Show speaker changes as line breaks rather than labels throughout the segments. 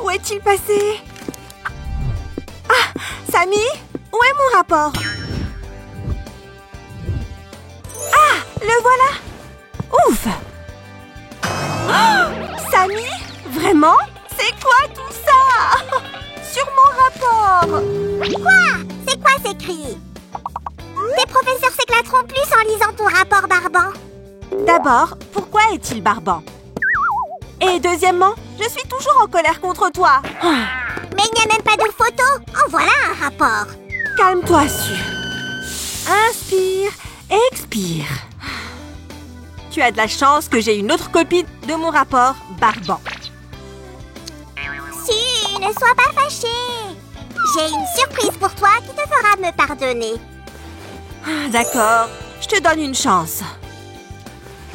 Où est-il passé? Ah, Samy, où est mon rapport? Ah, le voilà! Ouf! Oh, Samy? Vraiment? C'est quoi tout ça? Sur mon rapport!
Quoi? C'est quoi ces cris? Tes professeurs s'éclateront plus en lisant ton rapport barbant.
D'abord, pourquoi est-il barbant? Et deuxièmement, je suis toujours en colère contre toi.
Mais il n'y a même pas de photo. En voilà un rapport.
Calme-toi, Su. Inspire, expire. Tu as de la chance que j'ai une autre copie de mon rapport barbant.
Su, ne sois pas fâchée. J'ai une surprise pour toi qui te fera me pardonner.
D'accord, je te donne une chance.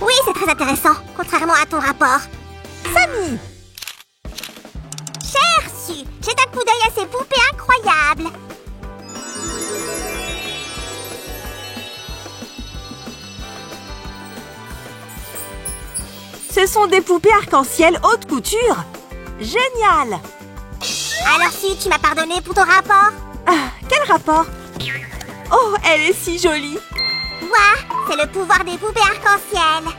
Oui, c'est très intéressant, contrairement à ton rapport.
Samy!
Cher Su, jette un coup d'œil à ces poupées incroyables.
Ce sont des poupées arc-en-ciel haute couture. Génial!
Alors Su, tu m'as pardonné pour ton rapport?
Ah, quel rapport? Oh, elle est si jolie!
Ouah, c'est le pouvoir des poupées arc-en-ciel.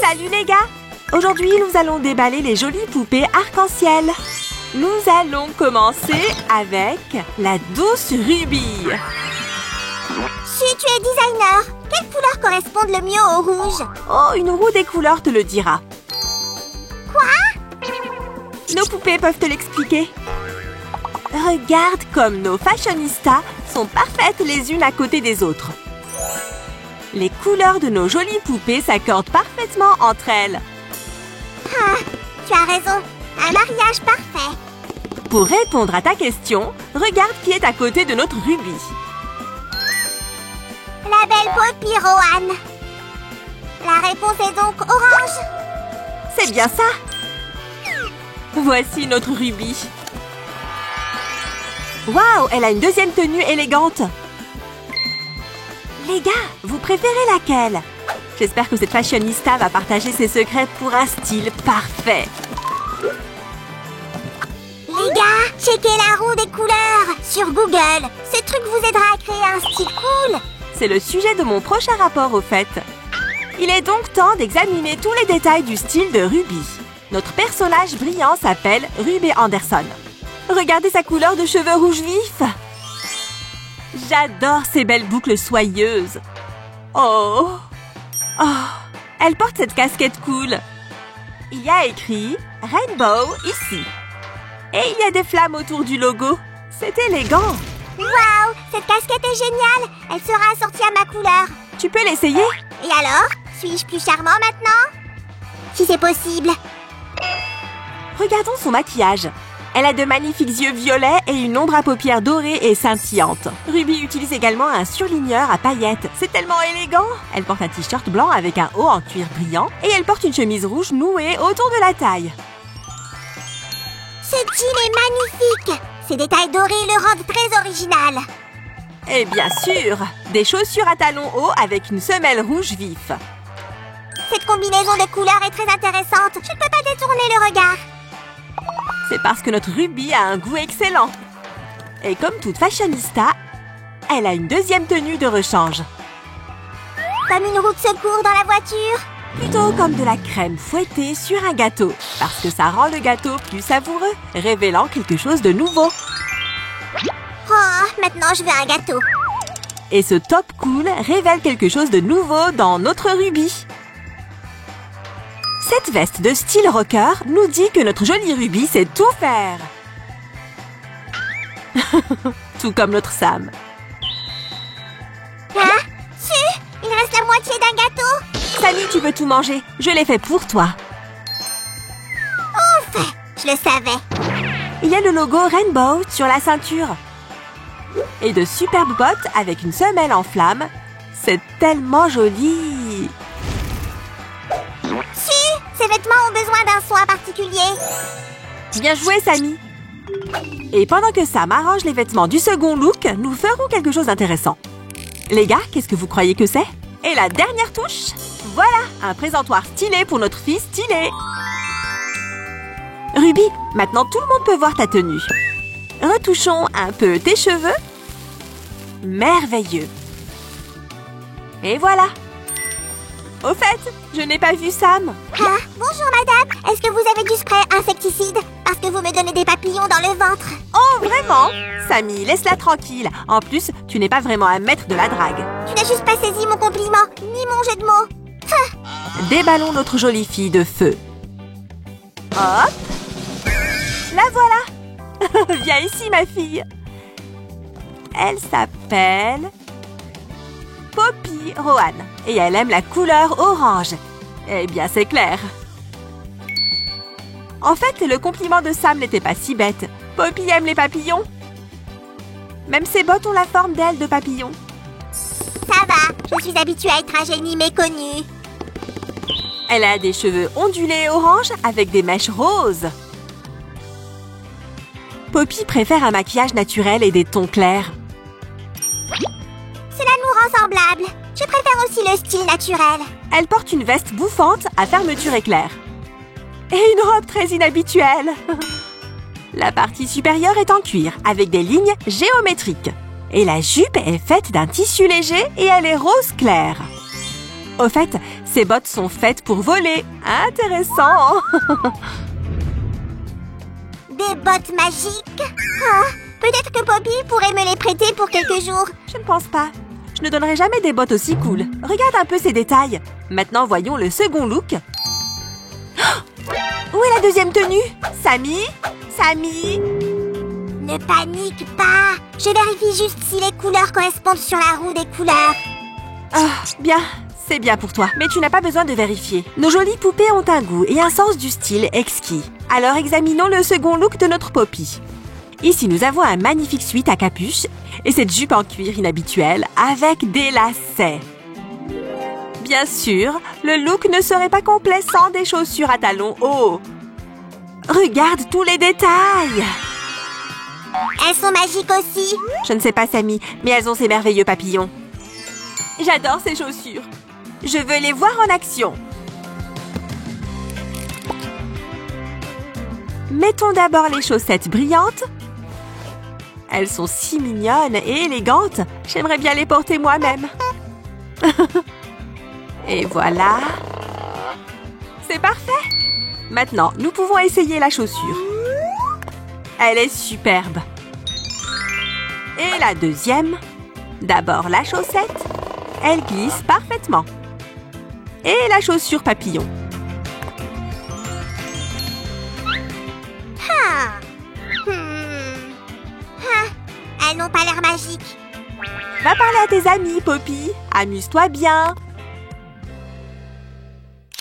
Salut les gars! Aujourd'hui, nous allons déballer les jolies poupées arc-en-ciel. Nous allons commencer avec la douce Ruby.
Su, tu es designer. Quelles couleurs correspondent le mieux au rouge?
Oh, une roue des couleurs te le dira.
Quoi?
Nos poupées peuvent te l'expliquer. Regarde comme nos fashionistas sont parfaites les unes à côté des autres. Les couleurs de nos jolies poupées s'accordent parfaitement entre elles.
Ah, tu as raison. Un mariage parfait.
Pour répondre à ta question, regarde qui est à côté de notre Ruby.
La belle Poppy Rohan. La réponse est donc orange.
C'est bien ça. Voici notre Ruby. Waouh, elle a une deuxième tenue élégante. Les gars, vous préférez laquelle? J'espère que cette fashionista va partager ses secrets pour un style parfait.
Les gars, checkez la roue des couleurs sur Google. Ce truc vous aidera à créer un style cool.
C'est le sujet de mon prochain rapport au fait. Il est donc temps d'examiner tous les détails du style de Ruby. Notre personnage brillant s'appelle Ruby Anderson. Regardez sa couleur de cheveux rouge vif. J'adore ces belles boucles soyeuses. Oh! Oh! Elle porte cette casquette cool. Il y a écrit Rainbow ici. Et il y a des flammes autour du logo. C'est élégant.
Waouh, cette casquette est géniale. Elle sera assortie à ma couleur.
Tu peux l'essayer?
Et alors? Suis-je plus charmant maintenant? Si c'est possible.
Regardons son maquillage. Elle a de magnifiques yeux violets et une ombre à paupières dorée et scintillante. Ruby utilise également un surligneur à paillettes. C'est tellement élégant! Elle porte un t-shirt blanc avec un haut en cuir brillant et elle porte une chemise rouge nouée autour de la taille.
Ce jean est magnifique. Ces détails dorés le rendent très original.
Et bien sûr, des chaussures à talons hauts avec une semelle rouge vif.
Cette combinaison de couleurs est très intéressante. Je ne peux pas détourner le regard.
C'est parce que notre Ruby a un goût excellent. Et comme toute fashionista, elle a une deuxième tenue de rechange.
Comme une roue de secours dans la voiture.
Plutôt comme de la crème fouettée sur un gâteau, parce que ça rend le gâteau plus savoureux, révélant quelque chose de nouveau.
Oh, maintenant je veux un gâteau.
Et ce top cool révèle quelque chose de nouveau dans notre Ruby. Cette veste de style rocker nous dit que notre jolie Ruby sait tout faire. Tout comme notre Sam.
Hein? Su, il reste la moitié d'un gâteau.
Samy, tu veux tout manger? Je l'ai fait pour toi.
Ouf, je le savais.
Il y a le logo Rainbow sur la ceinture. Et de superbes bottes avec une semelle en flamme. C'est tellement joli.
Su, ces vêtements ont besoin d'un soin particulier.
Bien joué, Samy. Et pendant que Sam arrange les vêtements du second look, nous ferons quelque chose d'intéressant. Les gars, qu'est-ce que vous croyez que c'est? Et la dernière touche? Voilà, un présentoir stylé pour notre fille stylée. Ruby, maintenant tout le monde peut voir ta tenue. Retouchons un peu tes cheveux. Merveilleux. Et voilà. Au fait, je n'ai pas vu Sam.
Ah, bonjour madame, est-ce que vous avez du spray insecticide? Parce que vous me donnez des papillons dans le ventre.
Oh, vraiment? Sammy, laisse-la tranquille. En plus, tu n'es pas vraiment un maître de la drague.
Tu n'as juste pas saisi mon compliment, ni mon jeu de mots.
Déballons notre jolie fille de feu. Hop. La voilà. Viens ici, ma fille. Elle s'appelle Poppy Rohan et elle aime la couleur orange. Eh bien, c'est clair. En fait, le compliment de Sam n'était pas si bête. Poppy aime les papillons. Même ses bottes ont la forme d'ailes de papillon.
Ça va, je suis habituée à être un génie méconnu.
Elle a des cheveux ondulés orange avec des mèches roses. Poppy préfère un maquillage naturel et des tons clairs.
Cela nous rend semblables. Je préfère aussi le style naturel.
Elle porte une veste bouffante à fermeture éclair. Et une robe très inhabituelle. La partie supérieure est en cuir avec des lignes géométriques. Et la jupe est faite d'un tissu léger et elle est rose clair. Au fait, ces bottes sont faites pour voler. Intéressant.
Des bottes magiques. Ah, peut-être que Poppy pourrait me les prêter pour quelques jours.
Je ne pense pas. Je ne donnerai jamais des bottes aussi cool. Regarde un peu ces détails. Maintenant, voyons le second look. Où est la deuxième tenue? Sammy? Sammy?
Ne panique pas. Je vérifie juste si les couleurs correspondent sur la roue des couleurs.
Ah, bien. C'est bien pour toi, mais tu n'as pas besoin de vérifier. Nos jolies poupées ont un goût et un sens du style exquis. Alors examinons le second look de notre Poppy. Ici, nous avons un magnifique sweat à capuche et cette jupe en cuir inhabituelle avec des lacets. Bien sûr, le look ne serait pas complet sans des chaussures à talons hauts. Regarde tous les détails!
Elles sont magiques aussi.
Je ne sais pas, Sammy, mais elles ont ces merveilleux papillons. J'adore ces chaussures. Je veux les voir en action. Mettons d'abord les chaussettes brillantes. Elles sont si mignonnes et élégantes. J'aimerais bien les porter moi-même. Et voilà. C'est parfait. Maintenant, nous pouvons essayer la chaussure. Elle est superbe. Et la deuxième. D'abord la chaussette. Elle glisse parfaitement. Et la chaussure papillon.
Elles n'ont pas l'air magiques.
Va parler à tes amis, Poppy. Amuse-toi bien.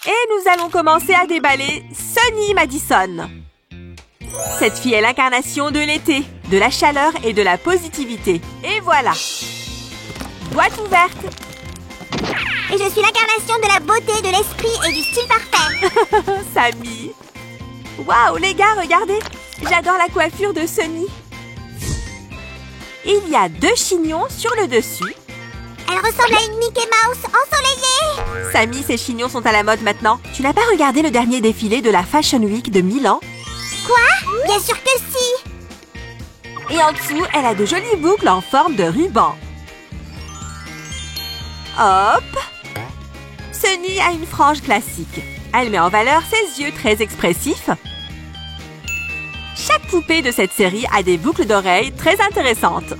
Et nous allons commencer à déballer Sunny Madison. Cette fille est l'incarnation de l'été, de la chaleur et de la positivité. Et voilà. Boîte ouverte.
Et je suis l'incarnation de la beauté, de l'esprit et du style parfait.
Sammy. Waouh, les gars, regardez. J'adore la coiffure de Sunny. Il y a 2 chignons sur le dessus.
Elle ressemble à une Mickey Mouse ensoleillée.
Sammy, ces chignons sont à la mode maintenant. Tu n'as pas regardé le dernier défilé de la Fashion Week de Milan?
Quoi? Bien sûr que si.
Et en dessous, elle a de jolies boucles en forme de ruban. Hop! Sunny a une frange classique. Elle met en valeur ses yeux très expressifs. Chaque poupée de cette série a des boucles d'oreilles très intéressantes.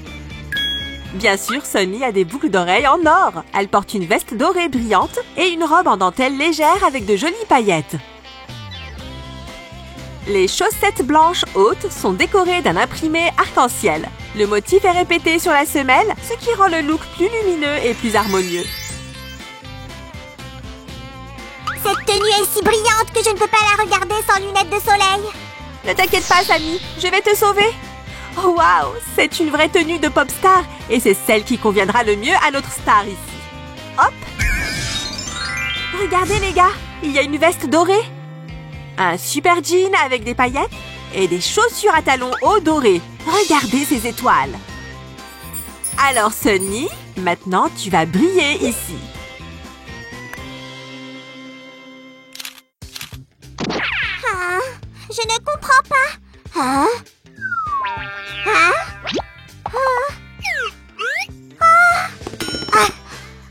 Bien sûr, Sunny a des boucles d'oreilles en or. Elle porte une veste dorée brillante et une robe en dentelle légère avec de jolies paillettes. Les chaussettes blanches hautes sont décorées d'un imprimé arc-en-ciel. Le motif est répété sur la semelle, ce qui rend le look plus lumineux et plus harmonieux.
Cette tenue est si brillante que je ne peux pas la regarder sans lunettes de soleil.
Ne t'inquiète pas, Sammy, je vais te sauver. Oh, waouh, c'est une vraie tenue de pop star et c'est celle qui conviendra le mieux à notre star ici. Hop! Regardez les gars, il y a une veste dorée, un super jean avec des paillettes et des chaussures à talons hauts dorés. Regardez ces étoiles. Alors Sunny, maintenant tu vas briller ici.
Je ne comprends pas. Hein? Hein?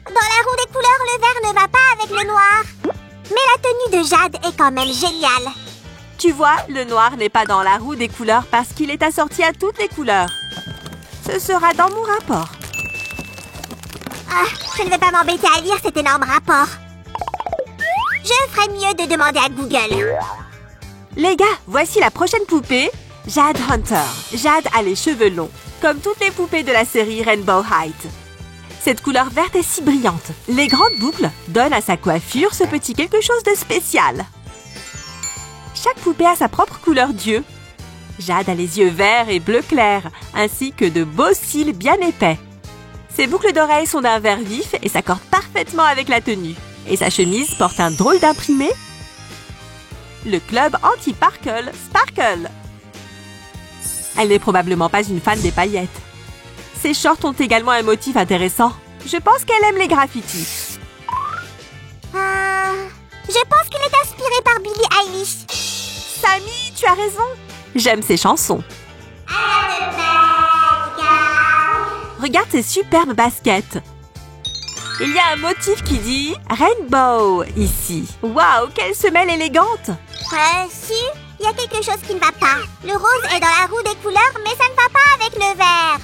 Dans la roue des couleurs, le vert ne va pas avec le noir. Mais la tenue de Jade est quand même géniale.
Tu vois, le noir n'est pas dans la roue des couleurs parce qu'il est assorti à toutes les couleurs. Ce sera dans mon rapport.
Je ne vais pas m'embêter à lire cet énorme rapport. Je ferais mieux de demander à Google.
Les gars, voici la prochaine poupée, Jade Hunter. Jade a les cheveux longs, comme toutes les poupées de la série Rainbow Heights. Cette couleur verte est si brillante. Les grandes boucles donnent à sa coiffure ce petit quelque chose de spécial. Chaque poupée a sa propre couleur d'yeux. Jade a les yeux verts et bleu clair, ainsi que de beaux cils bien épais. Ses boucles d'oreilles sont d'un vert vif et s'accordent parfaitement avec la tenue. Et sa chemise porte un drôle d'imprimé. Le club anti-Sparkle, Sparkle. Elle n'est probablement pas une fan des paillettes. Ses shorts ont également un motif intéressant. Je pense qu'elle aime les graffitis.
Je pense qu'il est inspiré par Billie Eilish.
Sammy, tu as raison. J'aime ses chansons. Regarde ces superbes baskets. Il y a un motif qui dit Rainbow ici. Waouh, quelle semelle élégante!
Si, il y a quelque chose qui ne va pas. Le rose est dans la roue des couleurs, mais ça ne va pas avec le vert.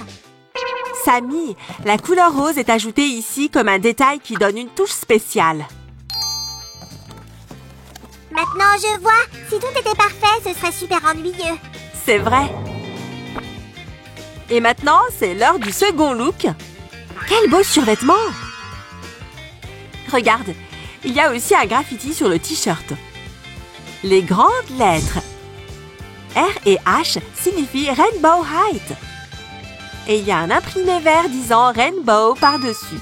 Sammy, la couleur rose est ajoutée ici comme un détail qui donne une touche spéciale.
Maintenant, je vois. Si tout était parfait, ce serait super ennuyeux.
C'est vrai. Et maintenant, c'est l'heure du second look. Quel beau survêtement! Regarde, il y a aussi un graffiti sur le t-shirt. Les grandes lettres R et H signifient Rainbow Heights. Et il y a un imprimé vert disant Rainbow par-dessus.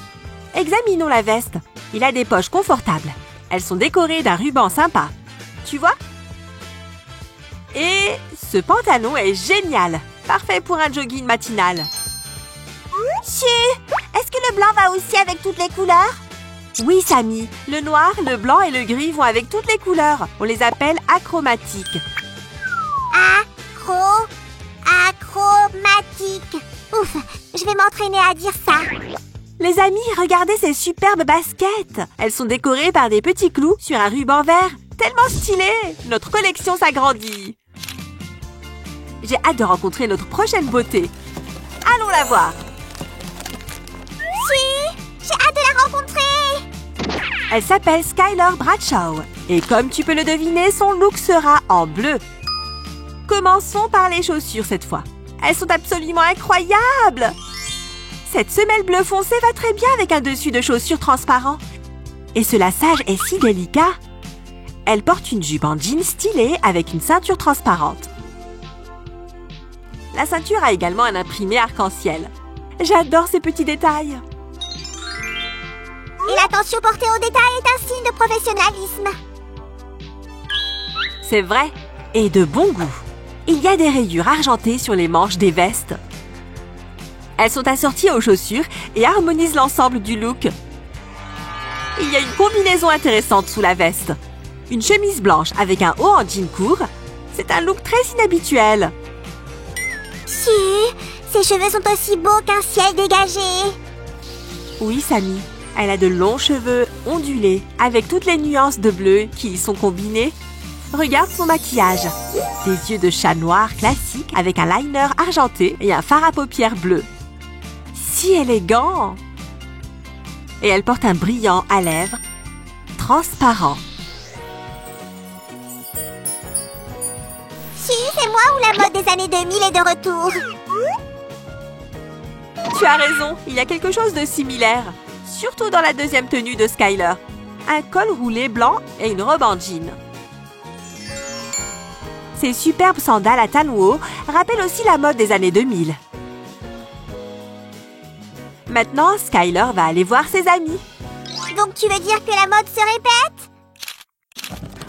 Examinons la veste. Il a des poches confortables. Elles sont décorées d'un ruban sympa. Tu vois? Et ce pantalon est génial. Parfait pour un jogging matinal.
Est-ce que le blanc va aussi avec toutes les couleurs?
Oui, Sammy. Le noir, le blanc et le gris vont avec toutes les couleurs. On les appelle achromatiques.
Achromatique. Ouf, je vais m'entraîner à dire ça.
Les amis, regardez ces superbes baskets. Elles sont décorées par des petits clous sur un ruban vert. Tellement stylé! Notre collection s'agrandit. J'ai hâte de rencontrer notre prochaine beauté. Allons la voir.
J'ai hâte de la rencontrer.
Elle s'appelle Skylar Bradshaw. Et comme tu peux le deviner, son look sera en bleu. Commençons par les chaussures cette fois. Elles sont absolument incroyables! Cette semelle bleu foncé va très bien avec un dessus de chaussures transparent. Et ce laçage est si délicat. Elle porte une jupe en jean stylée avec une ceinture transparente. La ceinture a également un imprimé arc-en-ciel. J'adore ces petits détails.
Et l'attention portée aux détails est un signe de professionnalisme.
C'est vrai, et de bon goût. Il y a des rayures argentées sur les manches des vestes. Elles sont assorties aux chaussures et harmonisent l'ensemble du look. Il y a une combinaison intéressante sous la veste. Une chemise blanche avec un haut en jean court. C'est un look très inhabituel.
Ses cheveux sont aussi beaux qu'un ciel dégagé.
Oui, Sammy. Elle a de longs cheveux ondulés avec toutes les nuances de bleu qui y sont combinées. Regarde son maquillage. Des yeux de chat noir classiques avec un liner argenté et un fard à paupières bleu. Si élégant! Et elle porte un brillant à lèvres transparent.
C'est moi ou la mode des années 2000 est de retour?
Tu as raison, il y a quelque chose de similaire. Surtout dans la deuxième tenue de Skylar. Un col roulé blanc et une robe en jean. Ces superbes sandales à talons hauts rappellent aussi la mode des années 2000. Maintenant, Skylar va aller voir ses amis.
Donc tu veux dire que la mode se répète?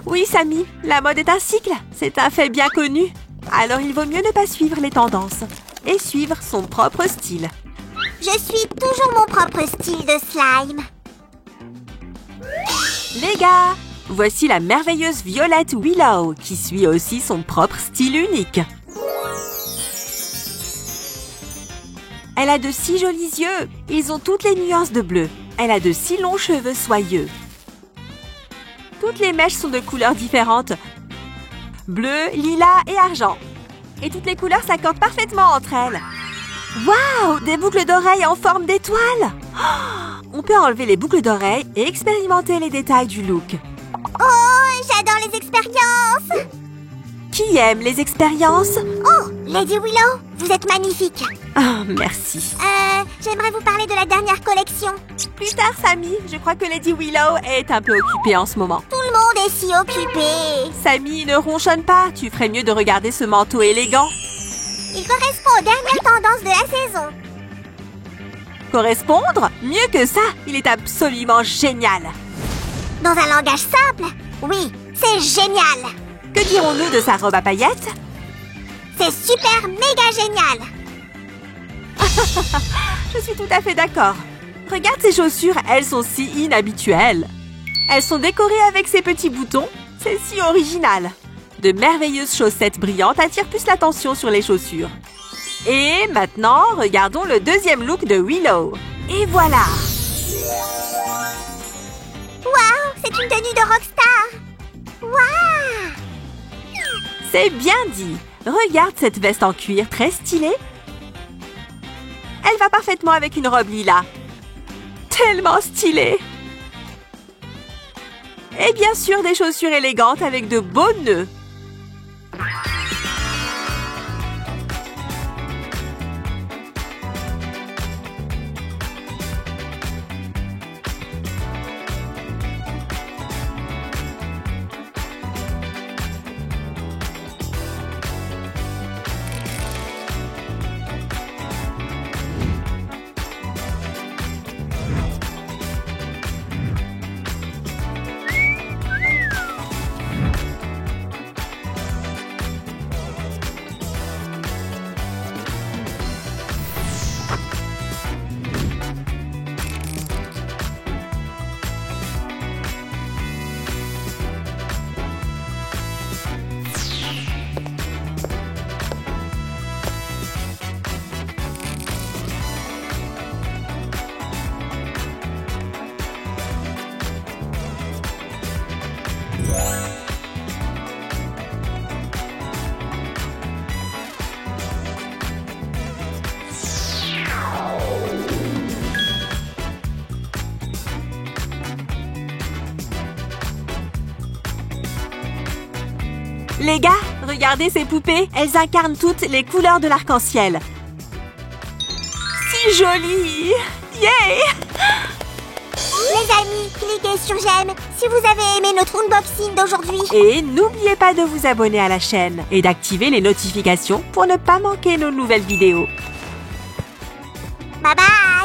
Oui, Sammy, la mode est un cycle. C'est un fait bien connu. Alors il vaut mieux ne pas suivre les tendances et suivre son propre style.
Je suis toujours mon propre style de slime.
Les gars, Voici la merveilleuse Violette Willow, qui suit aussi son propre style unique. Elle a de si jolis yeux. Ils ont toutes les nuances de bleu. Elle a de si longs cheveux soyeux. Toutes les mèches sont de couleurs différentes. Bleu, lilas et argent. Et toutes les couleurs s'accordent parfaitement entre elles. Waouh! Des boucles d'oreilles en forme d'étoile! Oh, on peut enlever les boucles d'oreilles et expérimenter les détails du look.
Oh, j'adore les expériences!
Qui aime les expériences?
Oh, Lady Willow, vous êtes magnifique.
Oh, merci.
J'aimerais vous parler de la dernière collection.
Plus tard, Sammy. Je crois que Lady Willow est un peu occupée en ce moment.
Tout le monde est si occupé.
Sammy, ne ronchonne pas. Tu ferais mieux de regarder ce manteau élégant.
Il correspond aux dernières tendances de la saison.
Correspondre? Mieux que ça, il est absolument génial.
Dans un langage simple, oui, c'est génial.
Que dirons-nous de sa robe à paillettes?
C'est super méga génial.
Je suis tout à fait d'accord. Regarde ces chaussures, elles sont si inhabituelles. Elles sont décorées avec ces petits boutons. C'est si original. De merveilleuses chaussettes brillantes attirent plus l'attention sur les chaussures. Et maintenant, regardons le deuxième look de Willow. Et voilà!
Waouh, c'est une tenue de rockstar. Waouh!
C'est bien dit. Regarde cette veste en cuir très stylée. Elle va parfaitement avec une robe lilas. Tellement stylée. Et bien sûr, des chaussures élégantes avec de beaux nœuds. Les gars, regardez ces poupées. Elles incarnent toutes les couleurs de l'arc-en-ciel. Si jolies! Yeah!
Les amis, cliquez sur j'aime si vous avez aimé notre unboxing d'aujourd'hui.
Et n'oubliez pas de vous abonner à la chaîne et d'activer les notifications pour ne pas manquer nos nouvelles vidéos.
Bye bye!